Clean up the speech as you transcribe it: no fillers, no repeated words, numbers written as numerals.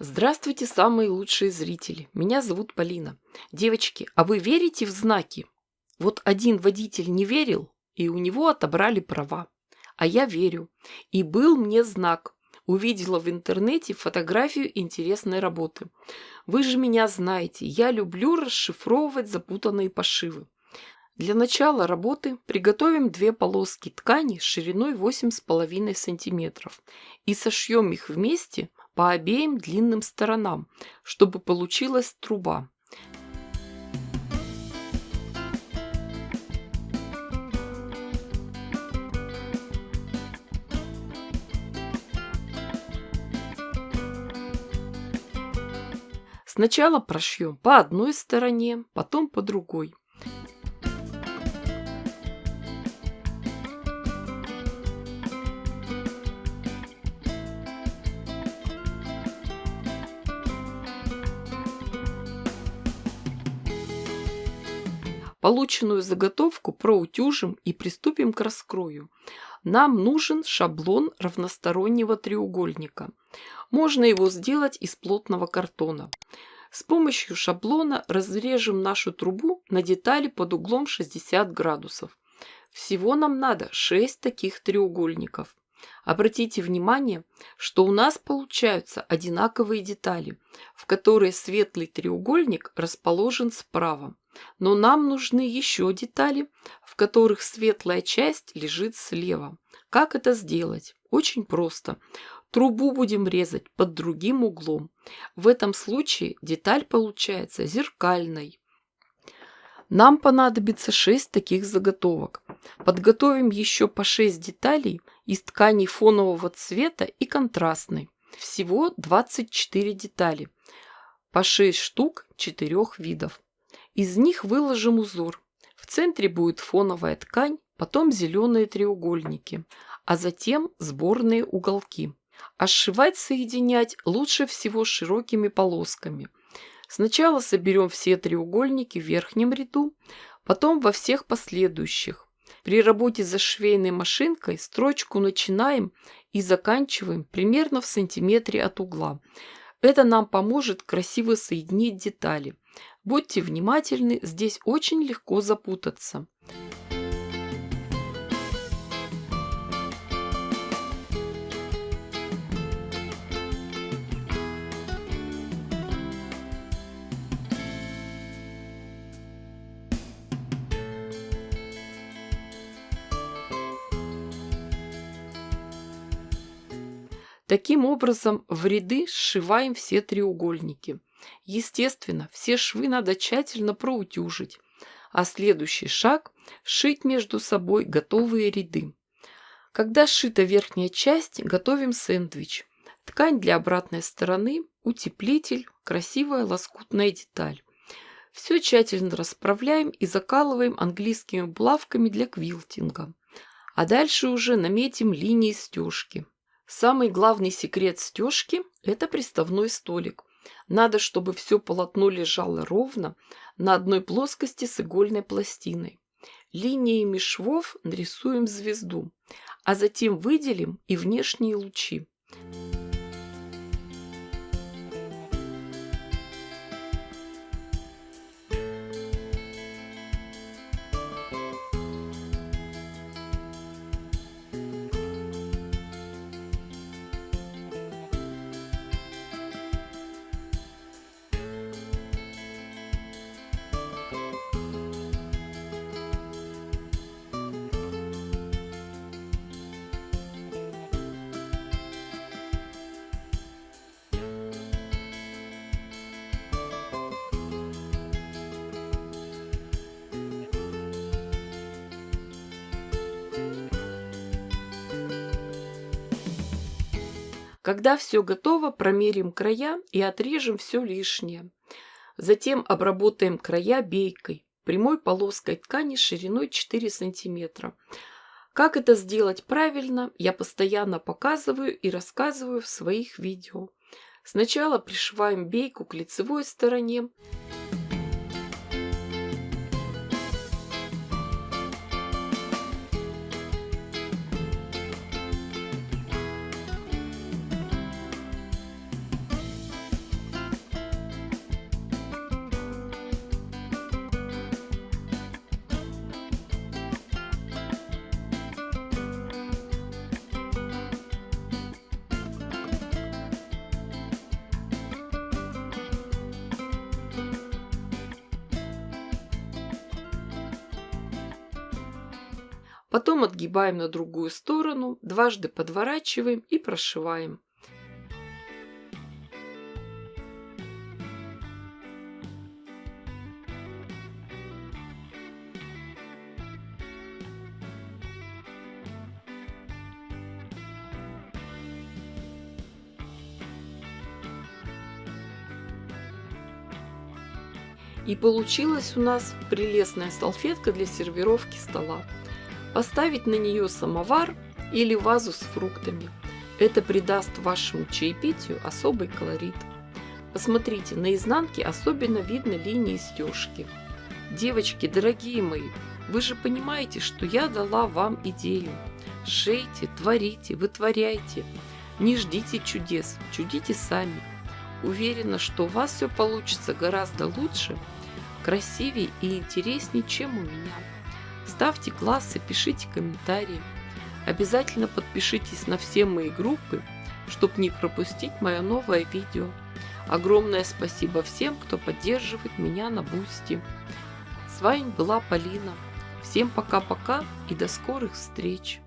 Здравствуйте, самые лучшие зрители. Меня зовут Полина. Девочки, а вы верите в знаки? Вот один водитель не верил, и у него отобрали права. А я верю. И был мне знак. Увидела в интернете фотографию интересной работы. Вы же меня знаете, я люблю расшифровывать запутанные пошивы. Для начала работы приготовим две полоски ткани шириной 8,5 см и сошьем их вместе по обеим длинным сторонам, чтобы получилась труба. Сначала прошьем по одной стороне, потом по другой. Полученную заготовку проутюжим и приступим к раскрою. Нам нужен шаблон равностороннего треугольника. Можно его сделать из плотного картона. С помощью шаблона разрежем нашу трубу на детали под углом 60 градусов. Всего нам надо 6 таких треугольников. Обратите внимание, что у нас получаются одинаковые детали, в которые светлый треугольник расположен справа. Но нам нужны еще детали, в которых светлая часть лежит слева. Как это сделать? Очень просто. Трубу будем резать под другим углом. В этом случае деталь получается зеркальной. Нам понадобится 6 таких заготовок. Подготовим еще по 6 деталей из тканей фонового цвета и контрастной. Всего 24 детали, по 6 штук 4 видов. Из них выложим узор. В центре будет фоновая ткань, потом зеленые треугольники, а затем сборные уголки. А сшивать-соединять лучше всего широкими полосками. Сначала соберем все треугольники в верхнем ряду, потом во всех последующих. При работе за швейной машинкой строчку начинаем и заканчиваем примерно в сантиметре от угла. Это нам поможет красиво соединить детали. Будьте внимательны, здесь очень легко запутаться. Таким образом, в ряды сшиваем все треугольники. Естественно, все швы надо тщательно проутюжить, а следующий шаг – сшить между собой готовые ряды. Когда сшита верхняя часть, готовим сэндвич. Ткань для обратной стороны, утеплитель, красивая лоскутная деталь. Все тщательно расправляем и закалываем английскими булавками для квилтинга. А дальше уже наметим линии стежки. Самый главный секрет стежки – это приставной столик. Надо, чтобы все полотно лежало ровно на одной плоскости с игольной пластиной. Линиями швов нарисуем звезду, а затем выделим и внешние лучи. Когда все готово, промерим края и отрежем все лишнее. Затем обработаем края бейкой, прямой полоской ткани шириной 4 см. Как это сделать правильно, я постоянно показываю и рассказываю в своих видео. Сначала пришиваем бейку к лицевой стороне. Потом отгибаем на другую сторону, дважды подворачиваем и прошиваем. И получилась у нас прелестная салфетка для сервировки стола. Поставить на нее самовар или вазу с фруктами. Это придаст вашему чаепитию особый колорит. Посмотрите, на изнанке особенно видно линии стежки. Девочки, дорогие мои, вы же понимаете, что я дала вам идею. Шейте, творите, вытворяйте. Не ждите чудес, чудите сами. Уверена, что у вас все получится гораздо лучше, красивее и интереснее, чем у меня. Ставьте классы, пишите комментарии. Обязательно подпишитесь на все мои группы, чтобы не пропустить мое новое видео. Огромное спасибо всем, кто поддерживает меня на Бусти. С вами была Полина. Всем пока-пока и до скорых встреч!